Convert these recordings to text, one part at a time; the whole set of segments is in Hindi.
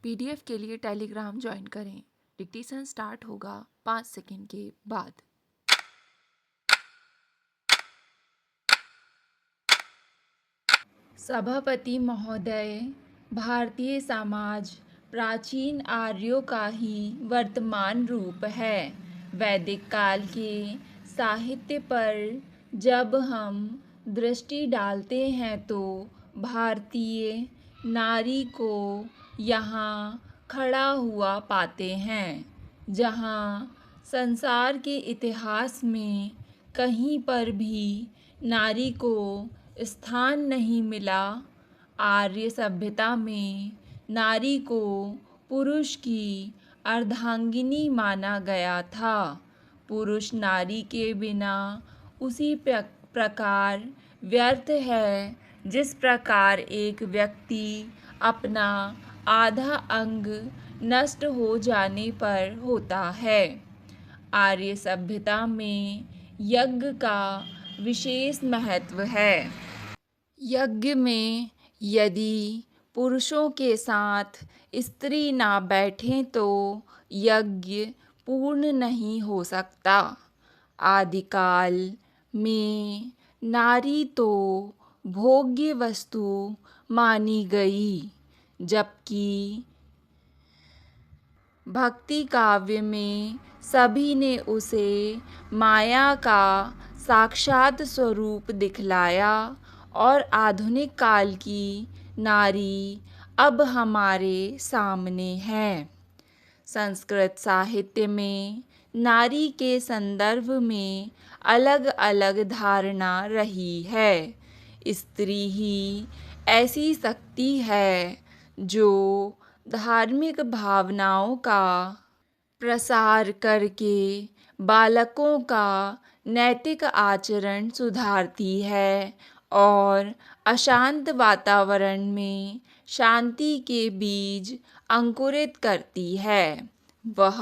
पीडीएफ के लिए टेलीग्राम ज्वाइन करें। डिक्टेशन स्टार्ट होगा 5 सेकंड के बाद। सभापति महोदय, भारतीय समाज प्राचीन आर्यों का ही वर्तमान रूप है। वैदिक काल के साहित्य पर जब हम दृष्टि डालते हैं तो भारतीय नारी को यहाँ खड़ा हुआ पाते हैं, जहाँ संसार के इतिहास में कहीं पर भी नारी को स्थान नहीं मिला। आर्य सभ्यता में नारी को पुरुष की अर्धांगिनी माना गया था। पुरुष नारी के बिना उसी प्रकार व्यर्थ है जिस प्रकार एक व्यक्ति अपना आधा अंग नष्ट हो जाने पर होता है। आर्य सभ्यता में यज्ञ का विशेष महत्व है। यज्ञ में यदि पुरुषों के साथ स्त्री ना बैठें तो यज्ञ पूर्ण नहीं हो सकता। आदिकाल में नारी तो भोग्य वस्तु मानी गई, जबकि भक्ति काव्य में सभी ने उसे माया का साक्षात स्वरूप दिखलाया। और आधुनिक काल की नारी अब हमारे सामने है। संस्कृत साहित्य में नारी के संदर्भ में अलग अलग धारणा रही है। स्त्री ही ऐसी शक्ति है जो धार्मिक भावनाओं का प्रसार करके बालकों का नैतिक आचरण सुधारती है और अशांत वातावरण में शांति के बीज अंकुरित करती है। वह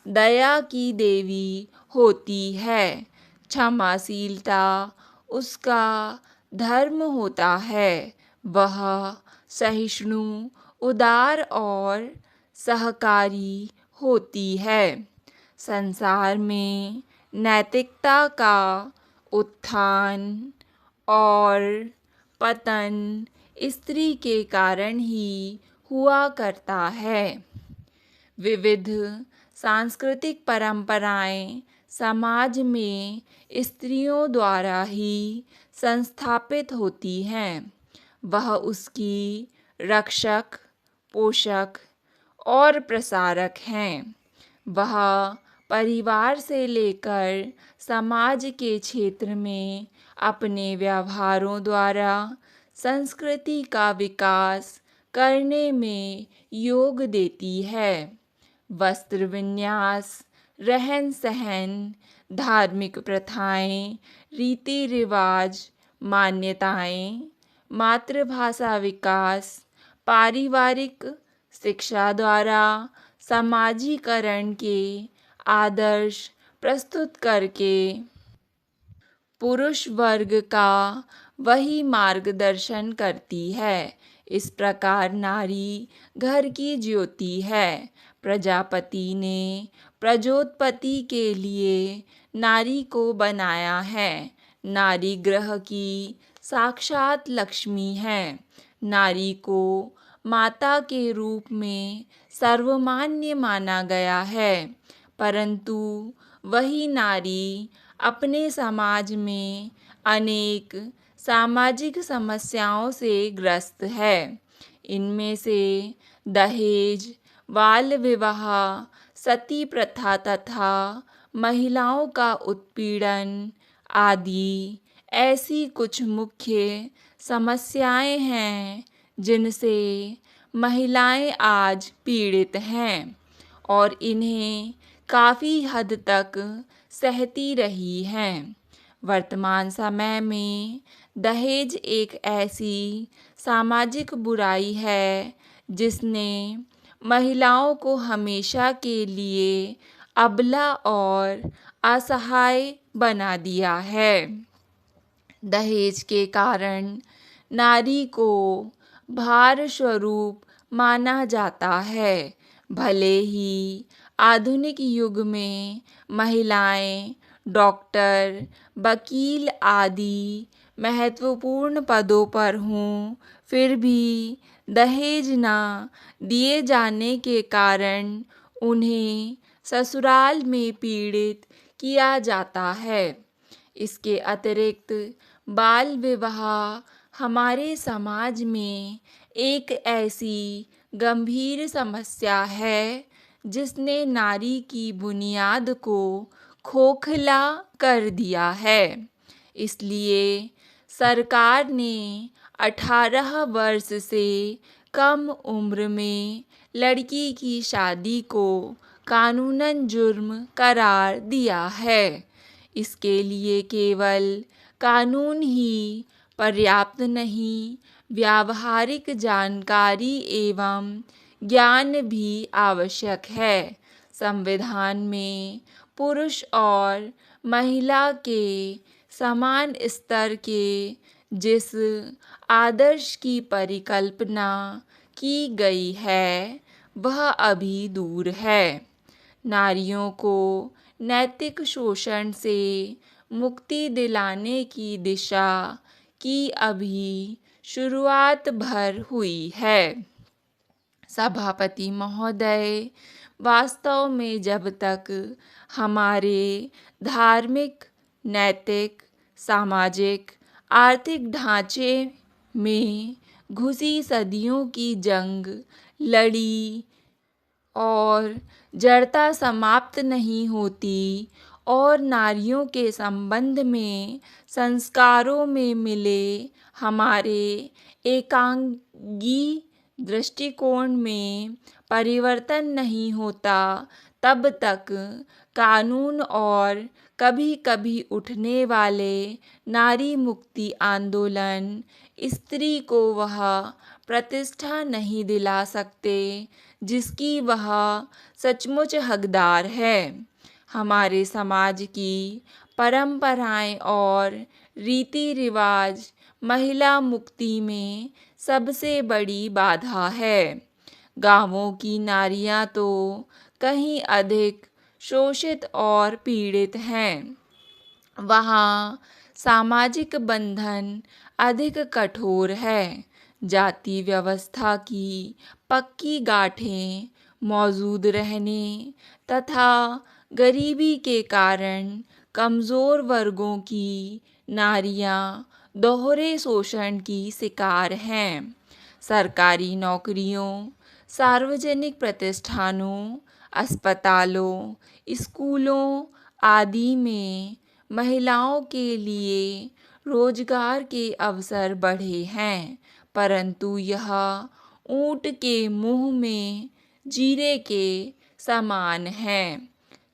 दया की देवी होती है। क्षमाशीलता उसका धर्म होता है। वह सहिष्णु, उदार और सहकारी होती है। संसार में नैतिकता का उत्थान और पतन स्त्री के कारण ही हुआ करता है। विविध सांस्कृतिक परंपराएं समाज में स्त्रियों द्वारा ही संस्थापित होती हैं। वह उसकी रक्षक, पोषक और प्रसारक हैं। वह परिवार से लेकर समाज के क्षेत्र में अपने व्यवहारों द्वारा संस्कृति का विकास करने में योग देती है। वस्त्र विन्यास, रहन सहन, धार्मिक प्रथाएं, रीति रिवाज, मान्यताएं, मातृभाषा विकास, पारिवारिक शिक्षा द्वारा समाजीकरण के आदर्श प्रस्तुत करके पुरुष वर्ग का वही मार्गदर्शन करती है। इस प्रकार नारी घर की ज्योति है। प्रजापति ने प्रजोत्पत्ति के लिए नारी को बनाया है। नारी ग्रह की साक्षात लक्ष्मी है। नारी को माता के रूप में सर्वमान्य माना गया है, परंतु वही नारी अपने समाज में अनेक सामाजिक समस्याओं से ग्रस्त है। इनमें से दहेज, बाल विवाह, सती प्रथा तथा महिलाओं का उत्पीड़न आदि ऐसी कुछ मुख्य समस्याएं हैं जिनसे महिलाएं आज पीड़ित हैं और इन्हें काफ़ी हद तक सहती रही हैं। वर्तमान समय में दहेज एक ऐसी सामाजिक बुराई है जिसने महिलाओं को हमेशा के लिए अबला और असहाय बना दिया है। दहेज के कारण नारी को भार स्वरूप माना जाता है। भले ही आधुनिक युग में महिलाएं डॉक्टर, वकील आदि महत्वपूर्ण पदों पर हों, फिर भी दहेज ना दिए जाने के कारण उन्हें ससुराल में पीड़ित किया जाता है। इसके अतिरिक्त बाल विवाह हमारे समाज में एक ऐसी गंभीर समस्या है जिसने नारी की बुनियाद को खोखला कर दिया है। इसलिए सरकार ने 18 वर्ष से कम उम्र में लड़की की शादी को कानूनन जुर्म करार दिया है। इसके लिए केवल कानून ही पर्याप्त नहीं, व्यावहारिक जानकारी एवं ज्ञान भी आवश्यक है। संविधान में पुरुष और महिला के समान स्तर के जिस आदर्श की परिकल्पना की गई है वह अभी दूर है। नारियों को नैतिक शोषण से मुक्ति दिलाने की दिशा की अभी शुरुआत भर हुई है। सभापति महोदय, वास्तव में जब तक हमारे धार्मिक, नैतिक, सामाजिक, आर्थिक ढांचे में घुसी सदियों की जंग लड़ी और जड़ता समाप्त नहीं होती और नारियों के संबंध में संस्कारों में मिले हमारे एकांगी दृष्टिकोण में परिवर्तन नहीं होता, तब तक कानून और कभी-कभी उठने वाले नारी मुक्ति आंदोलन स्त्री को वह प्रतिष्ठा नहीं दिला सकते जिसकी वह सचमुच हकदार है। हमारे समाज की परंपराएं और रीति रिवाज महिला मुक्ति में सबसे बड़ी बाधा है। गांवों की नारियां तो कहीं अधिक शोषित और पीड़ित हैं। वहाँ सामाजिक बंधन अधिक कठोर है। जाति व्यवस्था की पक्की गांठें मौजूद रहने तथा गरीबी के कारण कमज़ोर वर्गों की नारियां दोहरे शोषण की शिकार हैं। सरकारी नौकरियों, सार्वजनिक प्रतिष्ठानों, अस्पतालों, स्कूलों आदि में महिलाओं के लिए रोजगार के अवसर बढ़े हैं, परंतु यह ऊंट के मुंह में जीरे के समान है,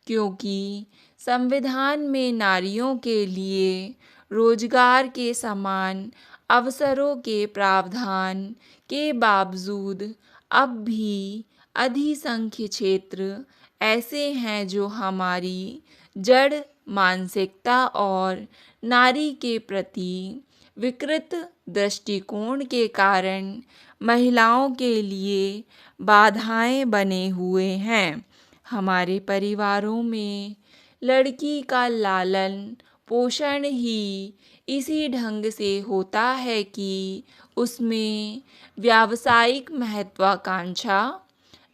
क्योंकि संविधान में नारियों के लिए रोजगार के समान अवसरों के प्रावधान के बावजूद अब भी अधिसंख्य क्षेत्र ऐसे हैं जो हमारी जड़ मानसिकता और नारी के प्रति विकृत दृष्टिकोण के कारण महिलाओं के लिए बाधाएं बने हुए हैं। हमारे परिवारों में लड़की का लालन पोषण ही इसी ढंग से होता है कि उसमें व्यावसायिक महत्वाकांक्षा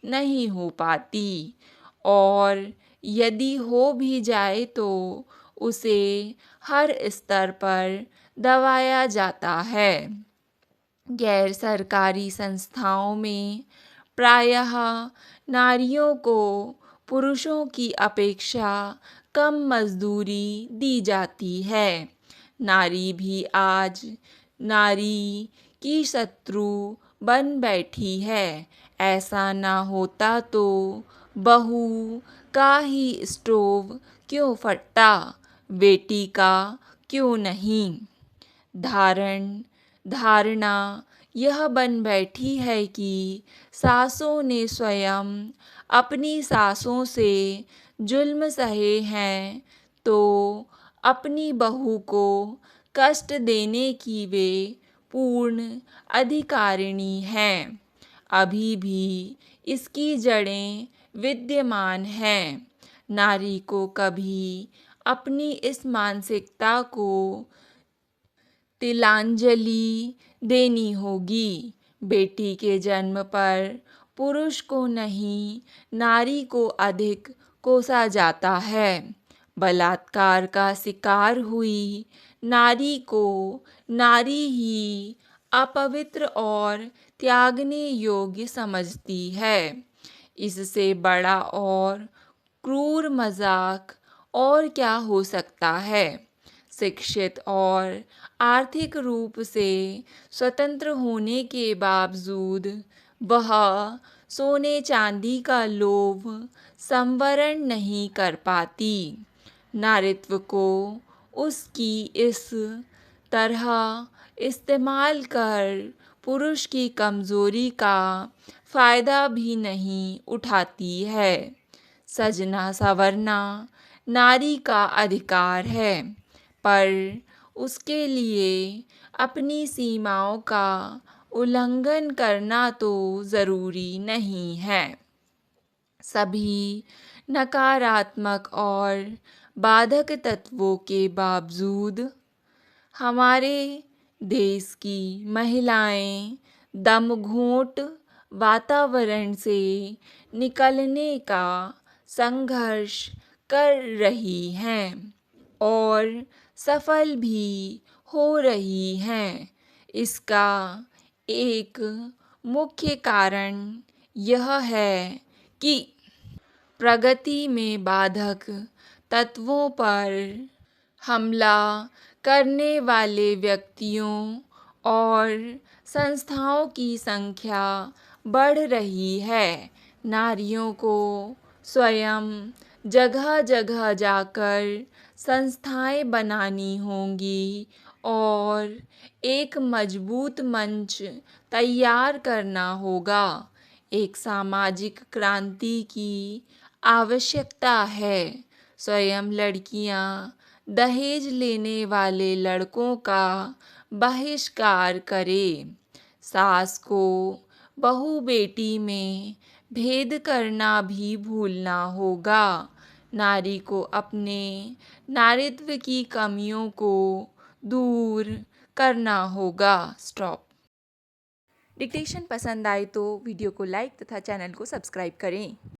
नहीं हो पाती और यदि हो भी जाए तो उसे हर स्तर पर दबाया जाता है। गैर सरकारी संस्थाओं में प्रायः नारियों को पुरुषों की अपेक्षा कम मजदूरी दी जाती है। नारी भी आज नारी की शत्रु बन बैठी है। ऐसा ना होता तो बहू का ही स्टोव क्यों फटता, बेटी का क्यों नहीं। धारणा यह बन बैठी है कि सासों ने स्वयं अपनी सासों से जुल्म सहे हैं तो अपनी बहू को कष्ट देने की वे पूर्ण अधिकारिणी हैं। अभी भी इसकी जड़ें विद्यमान हैं। नारी को कभी अपनी इस मानसिकता को तिलांजलि देनी होगी। बेटी के जन्म पर पुरुष को नहीं, नारी को अधिक कोसा जाता है। बलात्कार का शिकार हुई नारी को नारी ही अपवित्र और त्यागने योग्य समझती है। इससे बड़ा और क्रूर मजाक और क्या हो सकता है। शिक्षित और आर्थिक रूप से स्वतंत्र होने के बावजूद वह सोने चांदी का लोभ संवरण नहीं कर पाती। नारीत्व को उसकी इस तरह इस्तेमाल कर पुरुष की कमजोरी का फायदा भी नहीं उठाती है। सजना संवरना नारी का अधिकार है, पर उसके लिए अपनी सीमाओं का उल्लंघन करना तो ज़रूरी नहीं है। सभी नकारात्मक और बाधक तत्वों के बावजूद हमारे देश की महिलाएं दमघोंट वातावरण से निकलने का संघर्ष कर रही हैं और सफल भी हो रही हैं। इसका एक मुख्य कारण यह है कि प्रगति में बाधक तत्वों पर हमला करने वाले व्यक्तियों और संस्थाओं की संख्या बढ़ रही है। नारियों को स्वयं जगह जगह जाकर संस्थाएं बनानी होंगी और एक मजबूत मंच तैयार करना होगा। एक सामाजिक क्रांति की आवश्यकता है। स्वयं लड़कियां दहेज लेने वाले लड़कों का बहिष्कार करें। सास को बहू बेटी में भेद करना भी भूलना होगा। नारी को अपने नारीत्व की कमियों को दूर करना होगा। स्टॉप। डिक्टेशन पसंद आए तो वीडियो को लाइक तथा चैनल को सब्सक्राइब करें।